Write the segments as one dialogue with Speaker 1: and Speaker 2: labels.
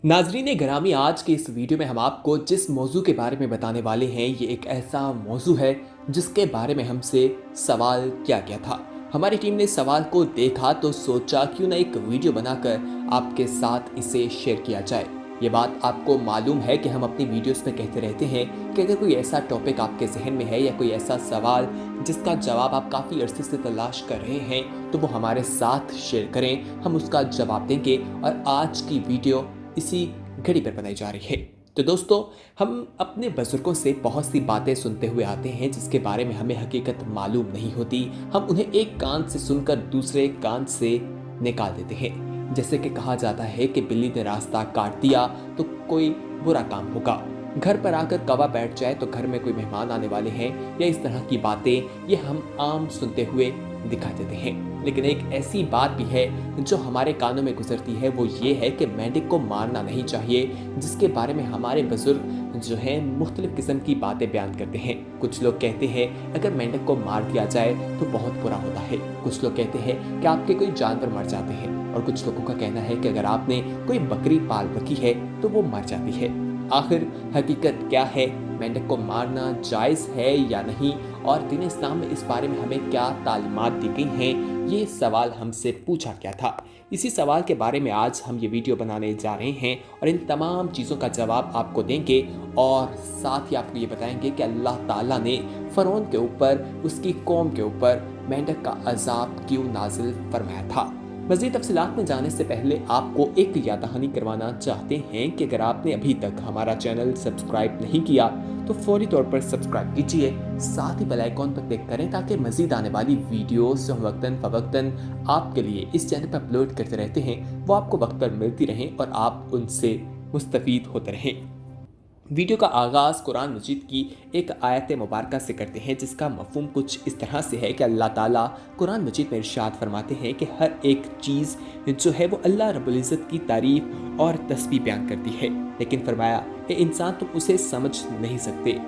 Speaker 1: नाजरीन ग्रामी, आज के इस वीडियो में हम आपको जिस मौजू के बारे में बताने वाले हैं, ये एक ऐसा मौजू है जिसके बारे में हमसे सवाल किया गया था। हमारी टीम ने सवाल को देखा तो सोचा क्यों ना एक वीडियो बनाकर आपके साथ इसे शेयर किया जाए। ये बात आपको मालूम है कि हम अपनी वीडियोस में कहते रहते हैं कि अगर कोई ऐसा टॉपिक आपके जहन में है या कोई ऐसा सवाल जिसका जवाब आप काफ़ी अरसे से तलाश कर रहे हैं, तो वो हमारे साथ शेयर करें, हम उसका जवाब देंगे। और आज की वीडियो इसी घड़ी पर बनाई जा रही है। तो दोस्तों, हम अपने बुजुर्गों से बहुत सी बातें सुनते हुए आते हैं जिसके बारे में हमें हकीकत मालूम नहीं होती। हम उन्हें एक कान से सुनकर दूसरे कान से निकाल देते हैं। जैसे कि कहा जाता है कि बिल्ली ने रास्ता काट दिया तो कोई बुरा काम होगा, घर पर आकर कौवा बैठ जाए तो घर में कोई मेहमान आने वाले हैं, या इस तरह की बातें ये हम आम सुनते हुए दिखाई देते हैं। लेकिन एक ऐसी बात भी है जो हमारे कानों में गुजरती है, वो ये है कि मेंढक को मारना नहीं चाहिए, जिसके बारे में हमारे बुजुर्ग जो हैं मुख्तलिफ किस्म की बातें बयान करते हैं। कुछ लोग कहते हैं अगर मेंढक को मार दिया जाए तो बहुत बुरा होता है। कुछ लोग कहते हैं कि आपके कोई जानवर मर जाते हैं, और कुछ लोगों का कहना है कि अगर आपने कोई बकरी पाल रखी है तो वो मर जाती है। आखिर हकीकत क्या है? मेंढक को मारना जायज़ है या नहीं, और दीन इस्लाम में इस बारे में हमें क्या तालीमात दी गई हैं, ये सवाल हमसे पूछा गया था। इसी सवाल के बारे में आज हम ये वीडियो बनाने जा रहे हैं और इन तमाम चीज़ों का जवाब आपको देंगे, और साथ ही आपको ये बताएंगे कि अल्लाह ताला ने फ़िरौन के ऊपर, उसकी कौम के ऊपर मेंढक का अजाब क्यों नाजिल फरमाया था। मज़ीद तफसीलात में जाने से पहले आपको एक याद दहानी करवाना चाहते हैं कि अगर आपने अभी तक हमारा चैनल सब्सक्राइब नहीं किया तो फौरी तौर पर सब्सक्राइब कीजिए, साथ ही बेल आइकॉन पर क्लिक करें ताकि मज़ीद आने वाली वीडियोस जो हम वक्तन फ़वक्तन आपके लिए इस चैनल पर अपलोड करते रहते हैं वो आपको वक्त पर मिलती रहें और आप उनसे मुस्तफ़ीद होते रहें। वीडियो का आगाज़ कुरान मजीद की एक आयत मुबारका से करते हैं जिसका मफ़हूम कुछ इस तरह से है कि अल्लाह ताला कुरान मजीद में इरशाद फरमाते हैं कि हर एक चीज़ जो है वो अल्लाह रब्बुल इज़्ज़त की तारीफ़ और तस्बीह बयान करती है, लेकिन फरमाया ए इंसान तुम उसे समझ नहीं सकते।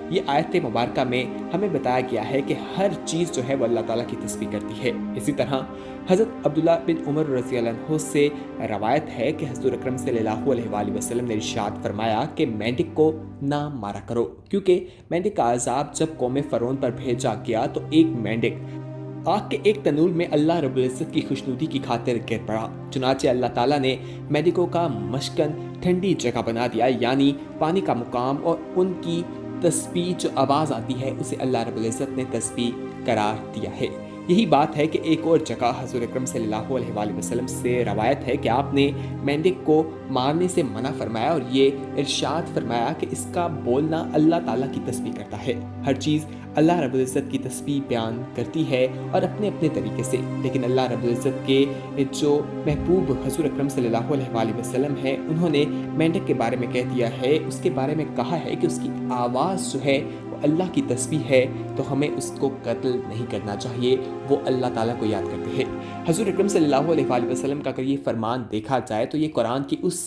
Speaker 1: ये आयत मुबारका में हमें बताया गया है कि हर चीज़ जो है वो अल्लाह ताला की तस्बीह करती है। इसी तरह हज़रत अब्दुल्ला बिन उमर रज़ी अल्लाह अन्हु से रवायत है कि हज़रत अकरम सल्लल्लाहु अलैहि वसल्लम ने इरशाद फरमाया कि मेंढक को ना मारा करो, क्योंकि मेंढक का अजाब जब कौम फ़िरौन पर भेजा गया तो एक मेंढक आग के एक तनूर में अल्लाह रब्बुल इज़्ज़त की खुशनुदी की खातिर गिर पड़ा। चुनाचे अल्लाह ताला ने मेंढकों का मशकन ठंडी जगह बना दिया, यानी पानी का मुकाम, और उनकी तस्बीह जो आवाज़ आती है उसे अल्लाह रब्बुल इज़्ज़त ने तस्बीह करार दिया है। यही बात है कि एक और जगह हज़रत अकरम सल्लल्लाहु अलैहि वसल्लम से रवायत है कि आपने मेंढक को मारने से मना फरमाया और ये इरशाद फरमाया कि इसका बोलना अल्लाह ताला की तस्बीह करता है। हर चीज़ अल्लाह रब्बुल इज़्ज़त की तस्बीह बयान करती है और अपने अपने तरीके से, लेकिन अल्लाह रब्बुल इज़्ज़त के जो महबूब हज़रत अकरम सल्लल्लाहु अलैहि वसल्लम है, उन्होंने मेंढक के बारे में कह दिया है, उसके बारे में कहा है कि उसकी आवाज़ जो है वो अल्लाह की तस्बीह है, तो हमें उसको कत्ल नहीं करना चाहिए, वो अल्लाह ताला को याद करते हैं। हज़रत अकरम सल्लल्लाहु अलैहि वसल्लम का अगर ये फरमान देखा जाए तो ये कुरान की उस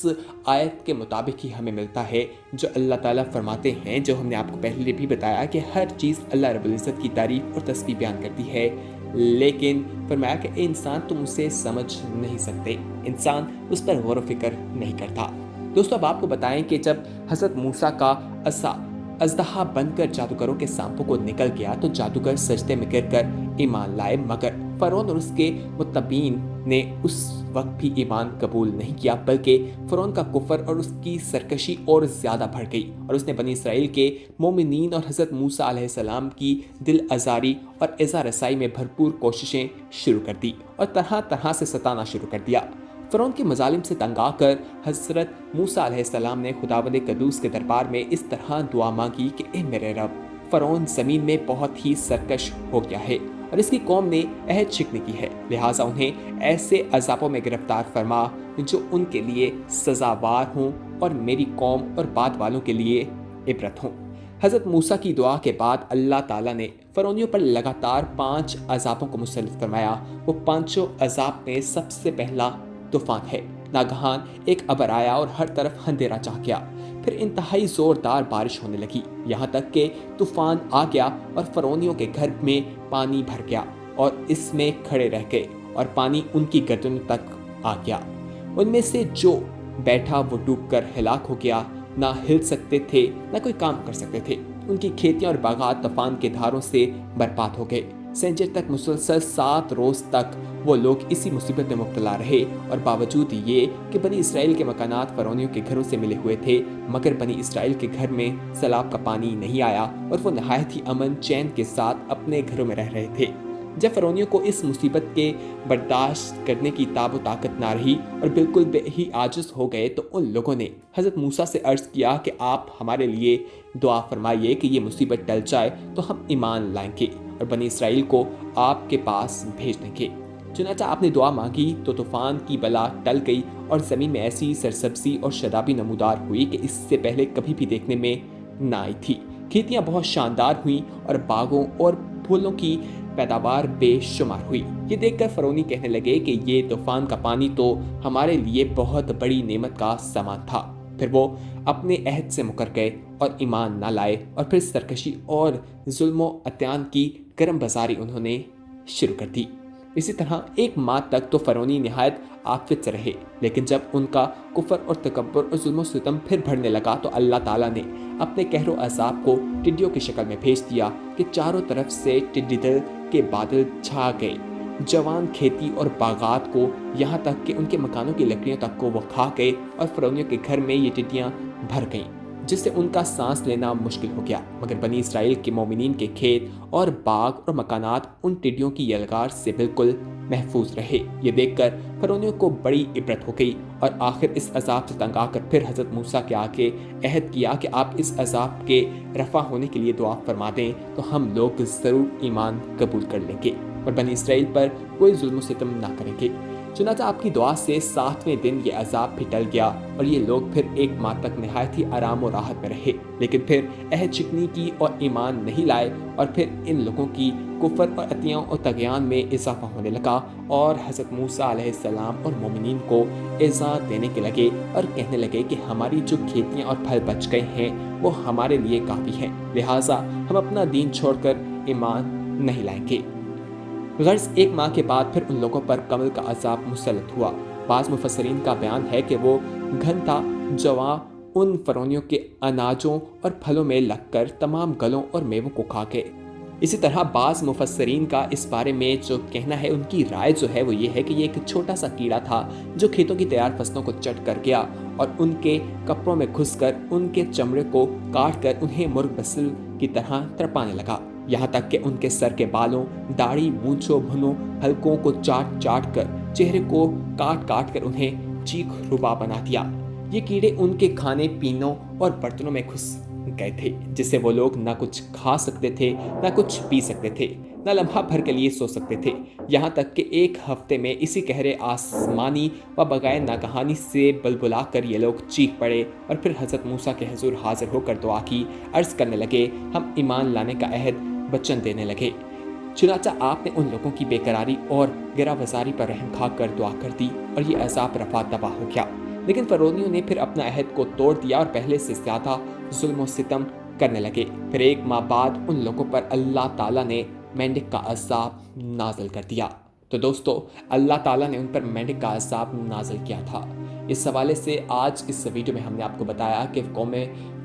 Speaker 1: आयत के मुताबिक ही हमें मिलता है जो अल्लाह ताला फरमाते हैं, जो हमने आपको पहले भी बताया कि हर चीज़ अल्लाह रब्बुल इज़्ज़त की तारीफ़ और तस्बीह बयान करती है, लेकिन फरमाया कि इंसान तुम उसे समझ नहीं सकते, इंसान उस पर गौर व फिक्र नहीं करता। दोस्तों, अब आपको बताएं कि जब हज़रत मूसा का असा अजदहा बनकर जादूगरों के सांपों को निकल गया तो जादूगर सजदे में गिरकर ईमान लाए, मगर फ़िरौन और उसके मुत्तबीन ने उस वक्त भी ईमान कबूल नहीं किया, बल्कि फ़िरौन का कुफर और उसकी सरकशी और ज़्यादा बढ़ गई और उसने बनी इसराइल के मोमिनीन और हज़रत मूसा अलैहिस्सलाम की दिल आज़ारी और इज़ा रसाई में भरपूर कोशिशें शुरू कर दी और तरह तरह से सताना शुरू कर दिया। फ़िरौन के मजालिम से तंग आकर हज़रत मूसा अलैहिस्सलाम ने खुदावंद कदूस के दरबार में इस तरह दुआ मांगी कि ए मेरे रब, फ़िरौन ज़मीन में बहुत ही सरकश हो गया है और इसकी कौम ने अहद शिकनी की है, लिहाजा उन्हें ऐसे अज़ाबों में गिरफ्तार फरमा जो उनके लिए सज़ावार हों और मेरी कौम और बाद वालों के लिए इबरत हों। हज़रत मूसा की दुआ के बाद अल्लाह ताला ने फ़िरौनियों पर लगातार 5 अज़ाबों को मुसल्लत फरमाया। वो पांचों अज़ाब में सबसे पहला तूफान है। नागहान एक अबर आया और हर तरफ अंधेरा छा गया। फिर इंतहाई जोरदार बारिश होने लगी, यहाँ तक कि तूफान आ गया और फ़िरौनियों के घर में पानी भर गया और इसमें खड़े रह गए और पानी उनकी गर्दनों तक आ गया। उनमें से जो बैठा वो डूब कर हिलाक हो गया। ना हिल सकते थे, ना कोई काम कर सकते थे। उनकी खेतियां और बागात तूफान के धारों से बर्बाद हो गए। सेंचर तक मुसलसल 7 रोज तक वो लोग इसी मुसीबत में मुब्तला रहे, और बावजूद ये कि बनी इसराइल के मकानात फ़िरौनियों के घरों से मिले हुए थे, मगर बनी इसराइल के घर में सैलाब का पानी नहीं आया और वो नहायत ही अमन चैन के साथ अपने घरों में रह रहे थे। जब फ़िरौनियों को इस मुसीबत के बर्दाश्त करने की ताब ताकत ना रही और बिल्कुल ही आजिज़ हो गए, तो उन लोगों ने हज़रत मूसा से अर्ज़ किया कि आप हमारे लिए दुआ फरमाइए कि ये मुसीबत टल जाए तो हम ईमान लाएंगे और बनी इसराइल को आपके पास भेज देंगे। चुनाचा आपने दुआ मांगी तो तूफान की बला टल गई और ज़मीन में ऐसी सरसब्जी और शदाबी नमूदार हुई कि इससे पहले कभी भी देखने में ना आई थी। खेतियाँ बहुत शानदार हुई और बागों और फूलों की पैदावार बेशुमार हुई। ये देखकर फ़िरौनी कहने लगे कि ये तूफान का पानी तो हमारे लिए बहुत बड़ी नेमत का सामान था। फिर वो अपने अहद से मुकर गए और ईमान ना लाए, और फिर सरकशी और जुल्म अत्यान की गर्म बाजारी उन्होंने शुरू कर दी। इसी तरह 1 माह तक तो फ़िरौनी निहायत आफियत से रहे, लेकिन जब उनका कुफर और तकब्बुर और जुल्म सितम फिर बढ़ने लगा तो अल्लाह ताला ने अपने कहरो अज़ाब को टिड्डियों की शक्ल में भेज दिया कि चारों तरफ से टिड्डी दल के बादल छा गए। जवान खेती और बागात को, यहाँ तक कि उनके मकानों की लकड़ियों तक को वो खा गए, और फ़िरौनियों के घर में ये टिड्डियाँ भर गईं, जिससे उनका सांस लेना मुश्किल हो गया। मगर बनी इसराइल के मोमिनीन के खेत और बाग और मकानात उन टिड्डियों की यलगार से बिल्कुल महफूज रहे। ये देखकर फ़िरौनियों को बड़ी इबरत हो गई, और आखिर इस अजाब से तंग आकर फिर हज़रत मूसा के आगे अहद किया कि आप इस अजाब के रफ़ा होने के लिए दुआ फरमा दें तो हम लोग ज़रूर ईमान कबूल कर लेंगे और बनी इसराइल पर कोई जुल्म सितम ना करेंगे। चुनांचे आपकी दुआ से 7वें दिन ये अजाब भी टल गया और ये लोग फिर 1 माह तक निहायत ही आराम और राहत में रहे। लेकिन फिर अहद शिकनी की और ईमान नहीं लाए, और फिर इन लोगों की कुफर और अतियों और तगयान में इजाफा होने लगा, और हज़रत मूसा अलैहिस्सलाम और मोमिनीन को इज़ा देने के लगे और कहने लगे कि हमारी जो खेतियाँ और फल बच गए हैं वो हमारे लिए काफ़ी हैं, लिहाजा हम अपना दीन छोड़कर ईमान नहीं लाएंगे। गर्ज 1 माह के बाद फिर उन लोगों पर कमल का अजाब मुसल्लत हुआ। बाज़ मुफस्सरीन का बयान है कि वो घन था जवा उन फ़िरौनियों के अनाजों और फलों में लगकर तमाम गलों और मेवों को खा गए। इसी तरह बाज़ मुफस्सरीन का इस बारे में जो कहना है, उनकी राय जो है वो ये है कि ये एक छोटा सा कीड़ा था जो खेतों की तैयार फसलों को चट कर गया और उनके कपड़ों में घुसकर उनके चमड़े को काट कर उन्हें मुर्ग बसिल की तरह तड़पाने लगा। यहाँ तक कि उनके सर के बालों, दाढ़ी, मूंछों, भुनों, हलकों को चाट चाट कर, चेहरे को काट काट कर उन्हें चीख रुबा बना दिया। ये कीड़े उनके खाने पीनों और बर्तनों में घुस गए थे, जिससे वो लोग ना कुछ खा सकते थे, ना कुछ पी सकते थे, ना लम्हा भर के लिए सो सकते थे। यहाँ तक कि 1 हफ्ते में इसी कहरे आसमानी व बगाए नागहानी से बलबुला कर ये लोग चीख पड़े और फिर हज़रत मूसा के हुज़ूर हाजिर होकर दुआ की, अर्ज़ करने लगे, हम ईमान लाने का अहद वचन देने लगे। चुनांचे आपने उन लोगों की बेकरारी और गिरावजारी पर रहम खा कर दुआ कर दी और ये अजाब रफा दबा हो गया। लेकिन फ़िरौनियों ने फिर अपना अहद को तोड़ दिया और पहले से ज़्यादा जुल्म सितम करने लगे। फिर 1 माह बाद उन लोगों पर अल्लाह ताला ने मेंढक का अजाब नाज़िल कर दिया। तो दोस्तों, अल्लाह ताला ने उन पर मेंढक का अजाब नाज़िल किया था। इस हवाले से आज इस वीडियो में हमने आपको बताया कि कौम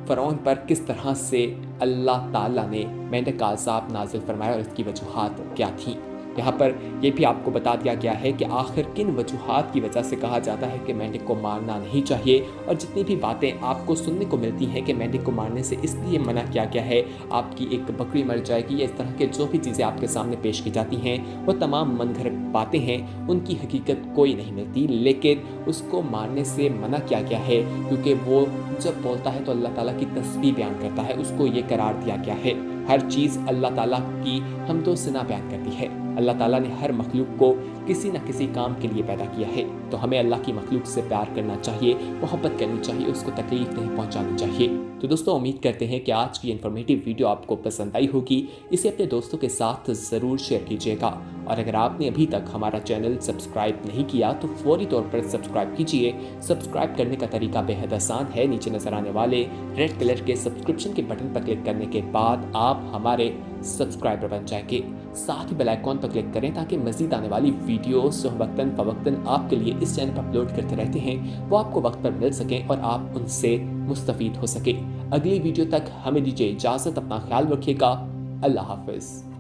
Speaker 1: फ़िरौन पर किस तरह से अल्लाह ताला ने मेंढक का अजाब नाज़िल फरमाया और इसकी वजूहात क्या थी। यहाँ पर यह भी आपको बता दिया गया है कि आखिर किन वजूहात की वजह से कहा जाता है कि मेंढक को मारना नहीं चाहिए, और जितनी भी बातें आपको सुनने को मिलती हैं कि मेंढक को मारने से इसलिए मना किया गया है, आपकी एक बकरी मर जाएगी, या इस तरह के जो भी चीज़ें आपके सामने पेश की जाती हैं वो तमाम मनगढ़ंत बातें हैं, उनकी हकीकत कोई नहीं मिलती। लेकिन उसको मारने से मना किया गया है क्योंकि वो जब बोलता है तो अल्लाह ताला की तस्बीह बयान करता है, उसको ये करार दिया गया है। हर चीज़ अल्लाह ताला की हमदो सना बयान करती है। अल्लाह ताला ने हर मखलूक को किसी न किसी काम के लिए पैदा किया है, तो हमें अल्लाह की मखलूक से प्यार करना चाहिए, मोहब्बत करनी चाहिए, उसको तकलीफ नहीं पहुंचानी चाहिए। तो दोस्तों, उम्मीद करते हैं कि आज की इन्फॉर्मेटिव वीडियो आपको पसंद आई होगी। इसे अपने दोस्तों के साथ ज़रूर शेयर कीजिएगा, और अगर आपने अभी तक हमारा चैनल सब्सक्राइब नहीं किया तो फौरी तौर पर सब्सक्राइब कीजिए। सब्सक्राइब करने का तरीका बेहद आसान है। नीचे नजर आने वाले रेड कलर के सब्सक्रिप्शन के बटन पर क्लिक करने के बाद आप हमारे सब्सक्राइबर बन जाएंगे। साथ ही बेल आइकॉन पर क्लिक करें ताकि मजीद आने वाली ویڈیوز جو وقتاً فوقتاً آپ کے لیے اس چینل پر اپلوڈ کرتے رہتے ہیں وہ آپ کو وقت پر مل سکیں اور آپ ان سے مستفید ہو سکیں۔ اگلی ویڈیو تک ہمیں دیجیے اجازت، اپنا خیال رکھیے گا، اللہ حافظ۔